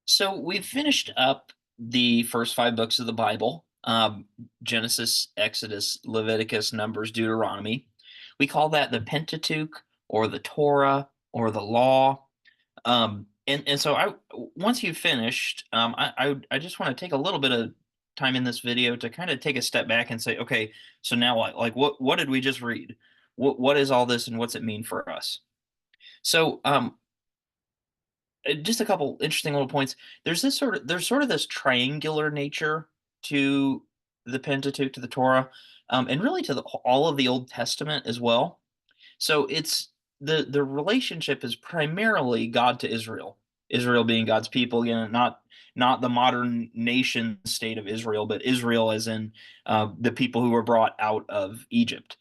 So we've finished up the first five books of the Bible, Genesis, Exodus, Leviticus, Numbers, Deuteronomy. We call that the Pentateuch or the Torah or the Law. And so once you've finished, I just want to take a little bit of time in this video to kind of take a step back and say, okay, so now what? Like what did we just read? What is all this and what's it mean for us? So just a couple interesting little points. There's sort of this triangular nature to the Pentateuch, to the Torah, and really to all of the Old Testament as well. So it's the relationship is primarily God to Israel, Israel being God's people. Not the modern nation state of Israel, but Israel as in the people who were brought out of Egypt,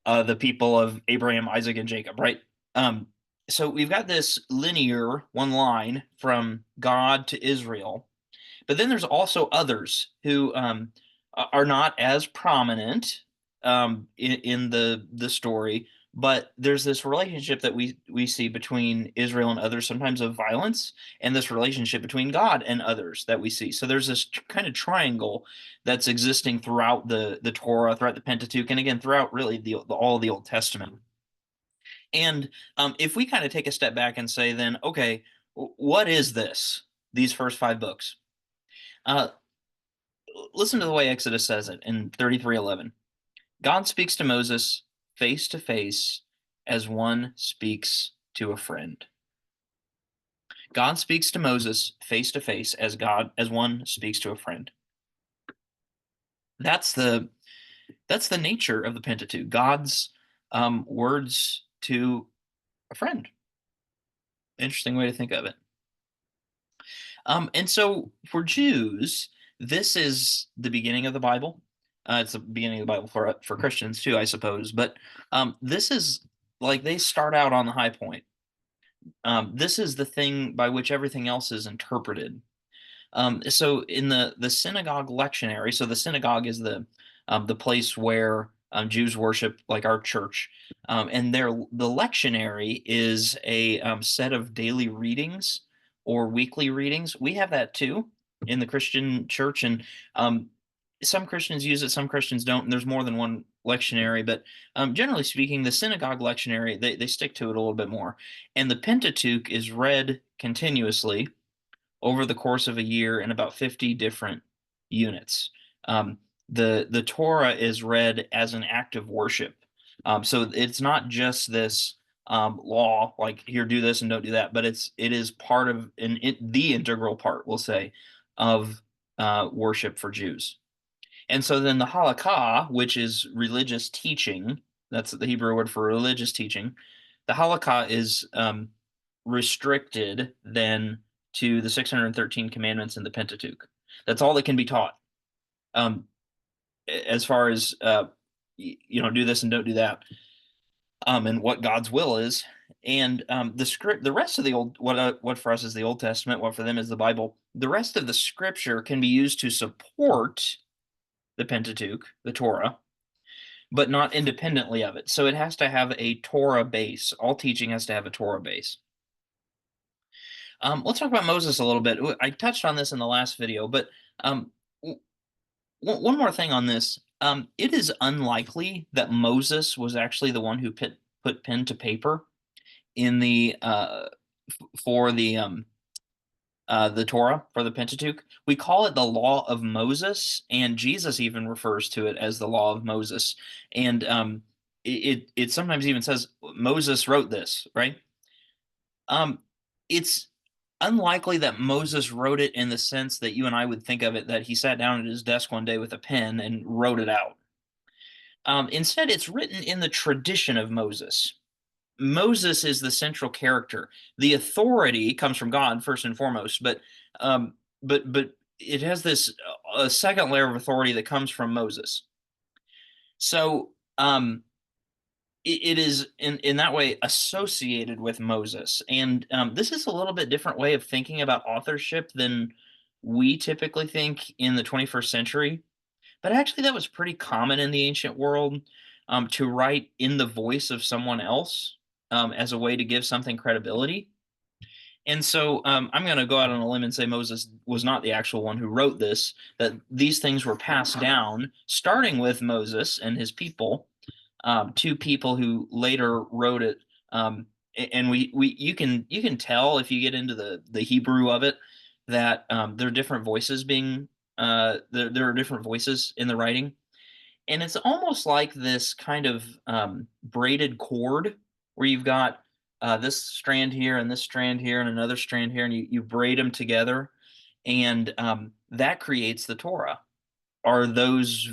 the people of Abraham, Isaac, and Jacob, right? Um, so we've got this linear one line from God to Israel, but then there's also others who are not as prominent in the story, but there's this relationship that we see between Israel and others, sometimes of violence, and this relationship between God and others that we see. So there's this kind of triangle that's existing throughout the Torah, throughout the Pentateuch, and again throughout really all of the Old Testament. And if we kind of take a step back and say, then, okay, what is this? These first five books. Uh, Listen to the way Exodus says it in 33:11. God speaks to Moses face to face as one speaks to a friend. God speaks to Moses face to face as one speaks to a friend. That's the that's the nature of the Pentateuch. God's words to a friend. Interesting way to think of it. And so for Jews, this is the beginning of the Bible. It's the beginning of the Bible for Christians too, I suppose. But this is like they start out on the high point. This is the thing by which everything else is interpreted. So in the synagogue lectionary, so the synagogue is the place where Jews worship, like our church, and the lectionary is a set of daily readings or weekly readings. We have that too in the Christian church, and um, some Christians use it, some Christians don't. And there's more than one lectionary, but generally speaking, the synagogue lectionary they stick to it a little bit more. And the Pentateuch is read continuously over the course of a year in about 50 different units. Um, the Torah is read as an act of worship. So it's not just this law, like here, do this and don't do that, but it is part of the integral part, we'll say, of worship for Jews. And so then the halakha, which is religious teaching, that's the Hebrew word for religious teaching. The halakha is restricted then to the 613 commandments in the Pentateuch. That's all that can be taught. Um, as far as do this and don't do that, and what God's will is. And the rest of the old, what for us is the Old Testament, what for them is the Bible. The rest of the Scripture can be used to support the Pentateuch, the Torah, but not independently of it. So it has to have a Torah base. All teaching has to have a Torah base. Let's talk about Moses a little bit. I touched on this in the last video, but um, one more thing on this. It is unlikely that Moses was actually the one who put pen to paper in for the Torah, for the Pentateuch. We call it the Law of Moses, and Jesus even refers to it as the Law of Moses. And it sometimes even says Moses wrote this, right? It's unlikely that Moses wrote it in the sense that you and I would think of it, that he sat down at his desk one day with a pen and wrote it out. Instead, it's written in the tradition of Moses. Moses is the central character. The authority comes from God first and foremost, but it has this a second layer of authority that comes from Moses. So it is in that way associated with Moses. And this is a little bit different way of thinking about authorship than we typically think in the 21st century. But actually, that was pretty common in the ancient world, to write in the voice of someone else, as a way to give something credibility. And so I'm going to go out on a limb and say Moses was not the actual one who wrote this, that these things were passed down, starting with Moses and his people, to people who later wrote it. And we you can tell if you get into the Hebrew of it that there are different voices being there are different voices in the writing, and it's almost like this kind of braided cord where you've got this strand here and this strand here and another strand here, and you braid them together, and that creates the Torah. Are those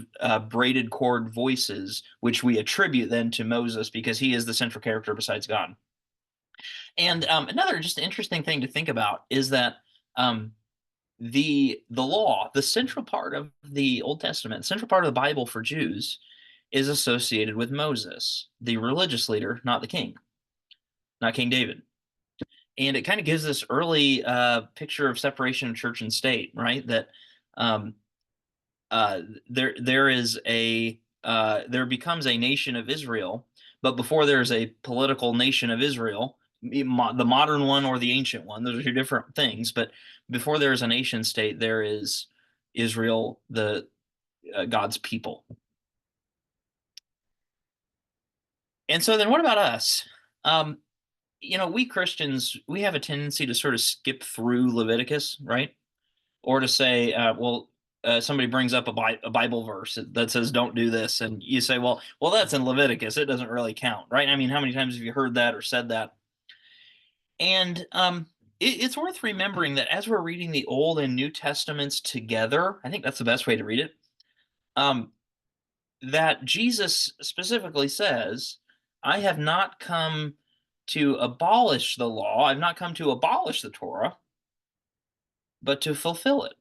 braided cord voices, which we attribute then to Moses because he is the central character besides God. And another just interesting thing to think about is that um, the law, the central part of the Old Testament, central part of the Bible for Jews, is associated with Moses, the religious leader, not the king, not King David. And it kind of gives this early picture of separation of church and state, right? That um, there is a there becomes a nation of Israel, but before there's a political nation of Israel, the modern one or the ancient one, those are two different things. But before there is a nation state, there is Israel, the God's people. And so then, what about us? Um, we Christians, we have a tendency to sort of skip through Leviticus, right? Or to say, somebody brings up a Bible verse that says "Don't do this," and you say, "Well, that's in Leviticus. It doesn't really count, right?" I mean, how many times have you heard that or said that? And it's worth remembering that as we're reading the Old and New Testaments together, I think that's the best way to read it. Um, that Jesus specifically says, "I have not come to abolish the law. I've not come to abolish the Torah, but to fulfill it."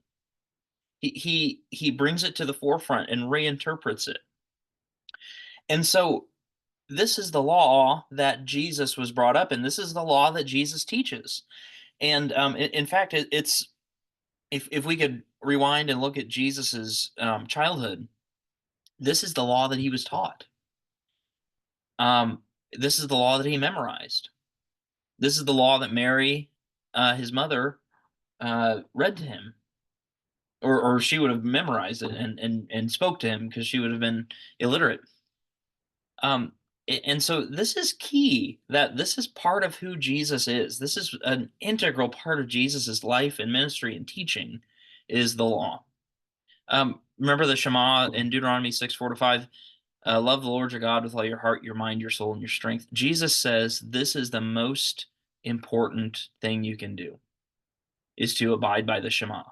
He brings it to the forefront and reinterprets it. And so this is the law that Jesus was brought up in. This is the law that Jesus teaches. And in fact, it's if we could rewind and look at Jesus's childhood, this is the law that he was taught. This is the law that he memorized. This is the law that Mary, his mother, read to him, or she would have memorized it and spoke to him because she would have been illiterate. Um, and so this is key, that this is part of who Jesus is. This is an integral part of Jesus's life and ministry and teaching is the law. Remember the Shema in Deuteronomy 6:4-5, love the Lord your God with all your heart, your mind, your soul, and your strength. Jesus says this is the most important thing you can do, is to abide by the Shema.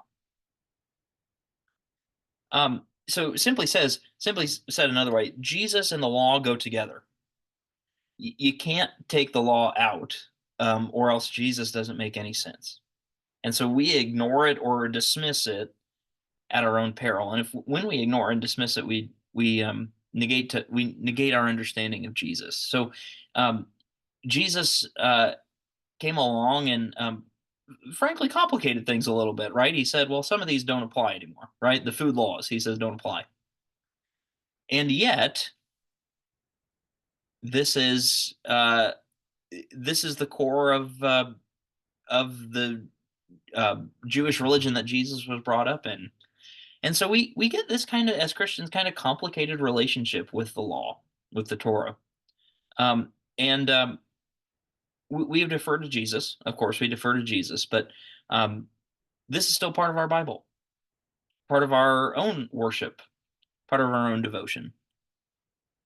So simply said another way, Jesus and the law go together. You can't take the law out, or else Jesus doesn't make any sense. And so we ignore it or dismiss it at our own peril. And if when we ignore and dismiss it, we negate our understanding of Jesus. So Jesus came along and frankly complicated things a little bit, right? He said, well, some of these don't apply anymore, right? The food laws, he says, don't apply. And yet, this is the core of the Jewish religion that Jesus was brought up in. And so we get this kind of, as Christians, kind of complicated relationship with the law, with the Torah. And we have deferred to Jesus. Of course, we defer to Jesus, but this is still part of our Bible, part of our own worship, part of our own devotion.